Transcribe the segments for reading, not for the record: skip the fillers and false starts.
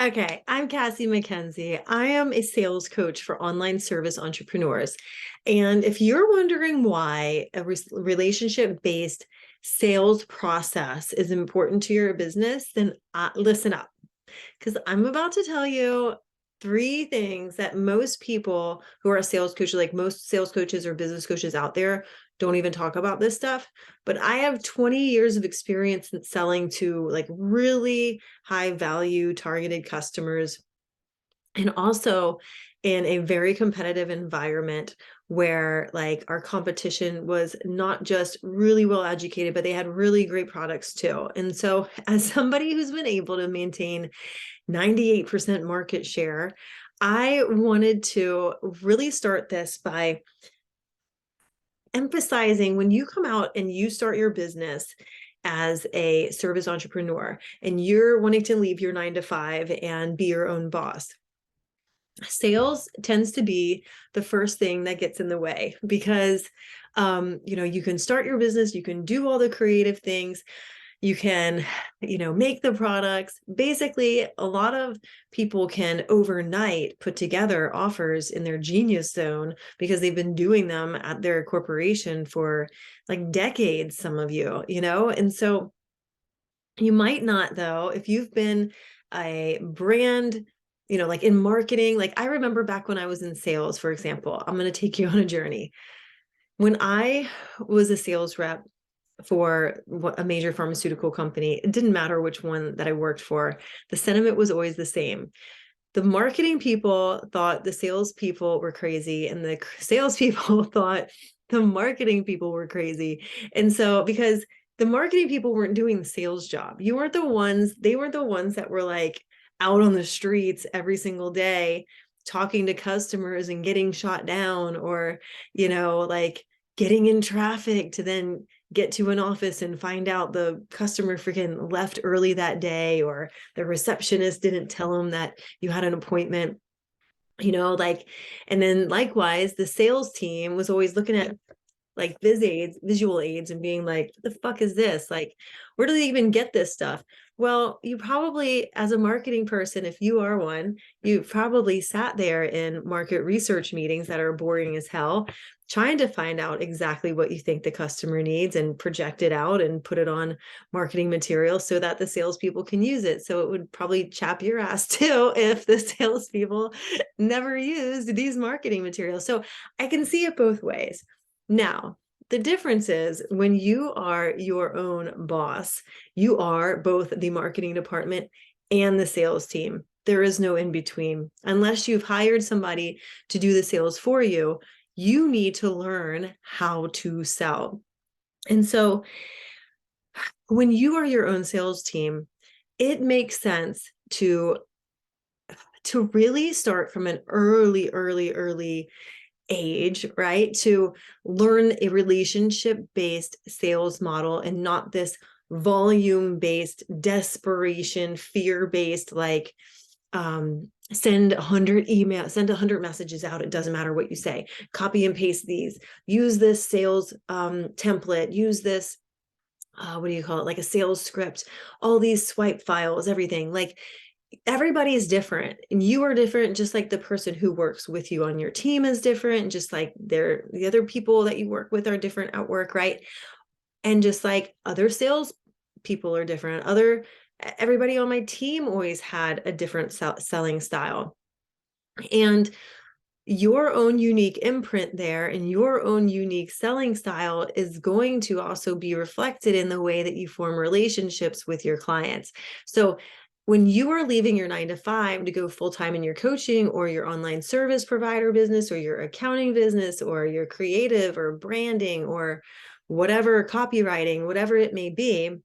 Okay, I'm Cassie McKenzie. I am a sales coach for online service entrepreneurs. And if you're wondering why a relationship-based sales process is important to your business, then listen up, because I'm about to tell you three things that most people who are sales coaches, like most sales coaches or business coaches out there, don't even talk about this stuff. But I have 20 years of experience in selling to like really high value targeted customers, and also in a very competitive environment where like our competition was not just really well educated, but they had really great products too. And so as somebody who's been able to maintain 98% market share, I wanted to really start this by emphasizing when you come out and you start your business as a service entrepreneur and you're wanting to leave your 9 to 5 and be your own boss, sales tends to be the first thing that gets in the way because you can start your business, you can do all the creative things, you can make the products. Basically, a lot of people can overnight put together offers in their genius zone because they've been doing them at their corporation for like decades, some of and so you might not, though, if you've been a brand, like in marketing. Like I remember back when I was in sales, for example. I'm going to take you on a journey. When I was a sales rep for a major pharmaceutical company, it didn't matter which one that I worked for. The sentiment was always the same. The marketing people thought the salespeople were crazy, and the salespeople thought the marketing people were crazy. And so, because the marketing people weren't doing the sales job, they weren't the ones that were like out on the streets every single day talking to customers and getting shot down, or, like getting in traffic to then get to an office and find out the customer freaking left early that day, or the receptionist didn't tell them that you had an appointment, and then likewise, the sales team was always looking at like visual aids and being like, what the fuck is this? Like, where do they even get this stuff? Well, you probably, as a marketing person, if you are one, you probably sat there in market research meetings that are boring as hell, trying to find out exactly what you think the customer needs and project it out and put it on marketing material so that the salespeople can use it. So it would probably chap your ass too if the salespeople never used these marketing materials. So I can see it both ways. Now, the difference is when you are your own boss, you are both the marketing department and the sales team. There is no in between. Unless you've hired somebody to do the sales for you, you need to learn how to sell. And so when you are your own sales team, it makes sense to really start from an early age, right? To learn a relationship-based sales model and not this volume-based, desperation, fear-based, like send 100 messages out. It doesn't matter what you say. Copy and paste these. Use this sales template. Use this, what do you call it? Like a sales script. All these swipe files, everything. Like everybody is different, and you are different, just like the person who works with you on your team is different, just like the other people that you work with are different at work, right? And just like other sales people are different, everybody on my team always had a different selling style, and your own unique imprint there and your own unique selling style is going to also be reflected in the way that you form relationships with your clients. So when you are leaving your 9 to 5 to go full-time in your coaching or your online service provider business or your accounting business or your creative or branding or whatever, copywriting, whatever it may be,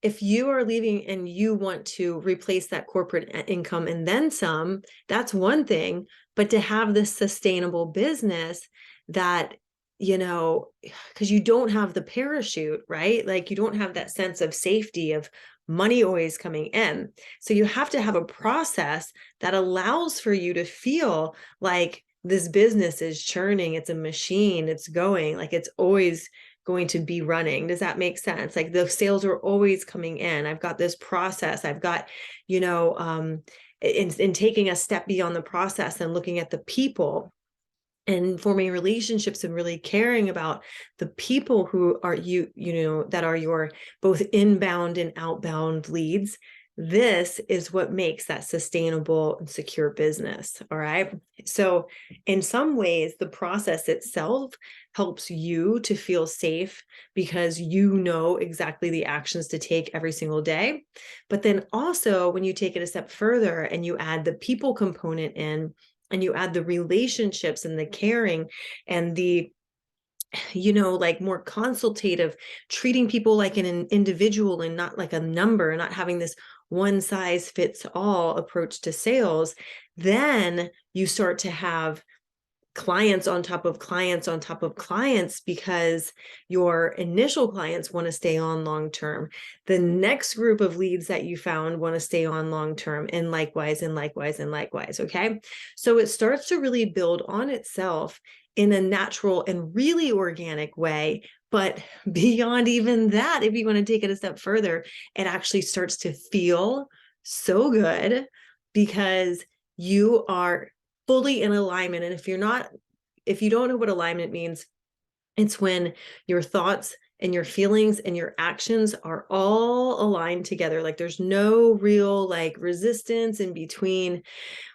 if you are leaving and you want to replace that corporate income and then some, that's one thing. But to have this sustainable business that, because you don't have the parachute, right? Like you don't have that sense of safety of money always coming in. So you have to have a process that allows for you to feel like this business is churning. It's a machine. It's going, like it's always going to be running. Does that make sense? Like the sales are always coming in. I've got this process. I've got, in taking a step beyond the process and looking at the people and forming relationships and really caring about the people who are that are your both inbound and outbound leads. This is what makes that sustainable and secure business. All right. So in some ways, the process itself helps you to feel safe because you know exactly the actions to take every single day. But then also when you take it a step further and you add the people component in, and you add the relationships and the caring and the like more consultative, treating people like an individual and not like a number, not having this one size fits all approach to sales, then you start to have clients on top of clients on top of clients because your initial clients want to stay on long term. The next group of leads that you found want to stay on long term, and likewise and likewise and likewise. Okay. So it starts to really build on itself in a natural and really organic way. But beyond even that, if you want to take it a step further, it actually starts to feel so good because you are fully in alignment. And if you don't know what alignment means, it's when your thoughts and your feelings and your actions are all aligned together. Like there's no real like resistance in between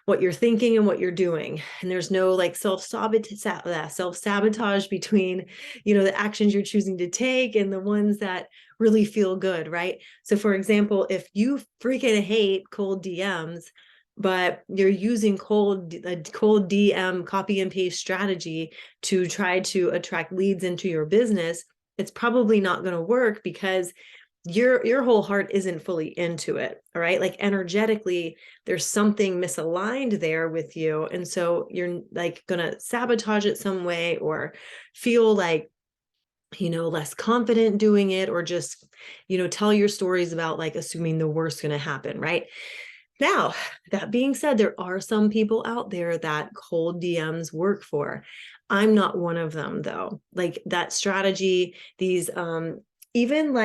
what you're thinking and what you're doing. And there's no like self-sabotage between, the actions you're choosing to take and the ones that really feel good, right? So for example, if you freaking hate cold DMs, but you're using cold DM copy and paste strategy to try to attract leads into your business, it's probably not going to work because your whole heart isn't fully into it. All right. Like energetically, there's something misaligned there with you. And so you're like going to sabotage it some way or feel like, less confident doing it, or just, tell your stories about like assuming the worst going to happen. Right. Now, that being said, there are some people out there that cold DMs work for. I'm not one of them though. Like that strategy, these, even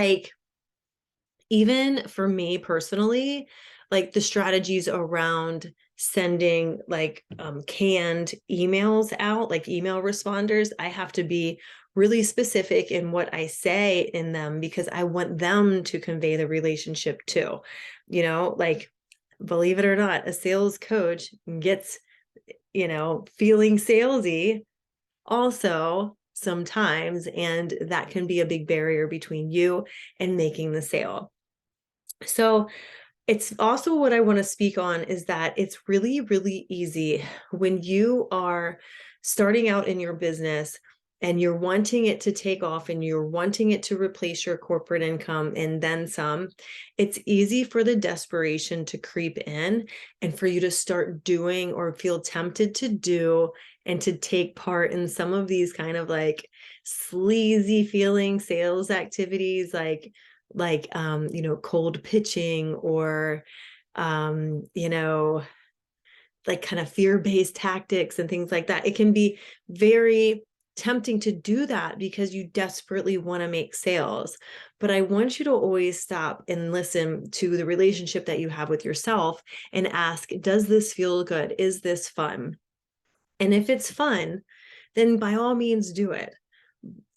for me personally, like the strategies around sending like canned emails out, like email responders, I have to be really specific in what I say in them because I want them to convey the relationship too. Like, believe it or not, a sales coach gets, feeling salesy also sometimes, and that can be a big barrier between you and making the sale. So it's also what I want to speak on is that it's really, really easy when you are starting out in your business and you're wanting it to take off and you're wanting it to replace your corporate income and then some. It's easy for the desperation to creep in and for you to start doing or feel tempted to do and to take part in some of these kind of like sleazy feeling sales activities, cold pitching or, like kind of fear-based tactics and things like that. It can be very tempting to do that because you desperately want to make sales. But I want you to always stop and listen to the relationship that you have with yourself and ask, does this feel good? Is this fun? And if it's fun, then by all means do it.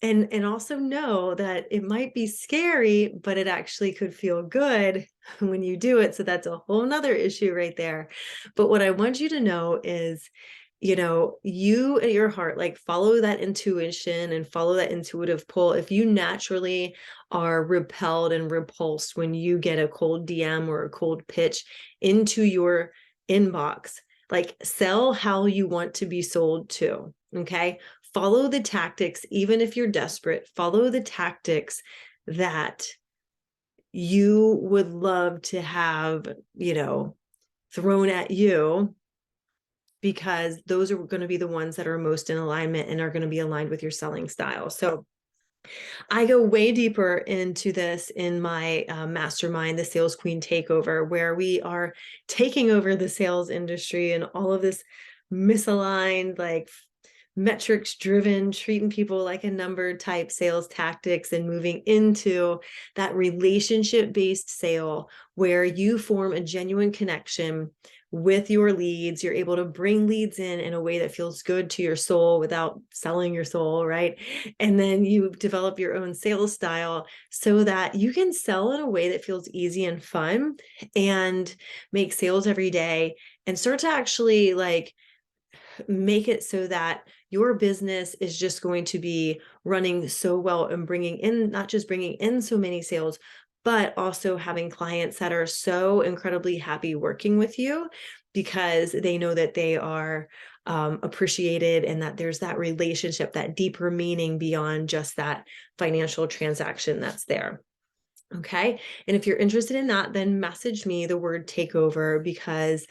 And also know that it might be scary, but it actually could feel good when you do it. So that's a whole nother issue right there. But what I want you to know is, you at your heart, like follow that intuition and follow that intuitive pull. If you naturally are repelled and repulsed when you get a cold DM or a cold pitch into your inbox, like sell how you want to be sold to. Okay. Follow the tactics, even if you're desperate, follow the tactics that you would love to have, thrown at you, because those are going to be the ones that are most in alignment and are going to be aligned with your selling style. So I go way deeper into this in my mastermind, the Sales Queen Takeover, where we are taking over the sales industry and all of this misaligned, like metrics driven, treating people like a number type sales tactics, and moving into that relationship based sale where you form a genuine connection with your leads. You're able to bring leads in a way that feels good to your soul without selling your soul, right? And then you develop your own sales style so that you can sell in a way that feels easy and fun, and make sales every day, and start to actually like make it so that your business is just going to be running so well and bringing in, not just bringing in so many sales, but also having clients that are so incredibly happy working with you because they know that they are appreciated, and that there's that relationship, that deeper meaning beyond just that financial transaction that's there. Okay. And if you're interested in that, then message me the word takeover, because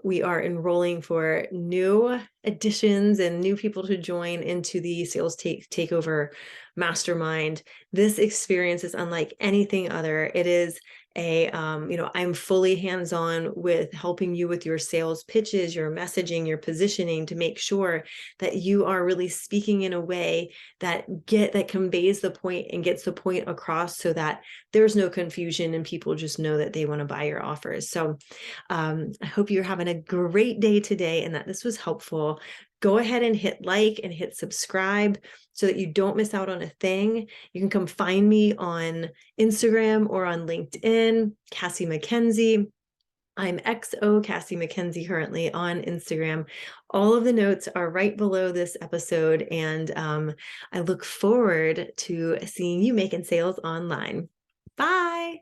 we are enrolling for new additions and new people to join into the sales takeover mastermind. This experience is unlike anything other. It is I'm fully hands-on with helping you with your sales pitches, your messaging, your positioning, to make sure that you are really speaking in a way that conveys the point and gets the point across, so that there's no confusion and people just know that they want to buy your offers. So I hope you're having a great day today and that this was helpful. Go ahead and hit like and hit subscribe so that you don't miss out on a thing. You can come find me on Instagram or on LinkedIn, Cassie McKenzie. I'm XO Cassie McKenzie currently on Instagram. All of the notes are right below this episode, and I look forward to seeing you making sales online. Bye.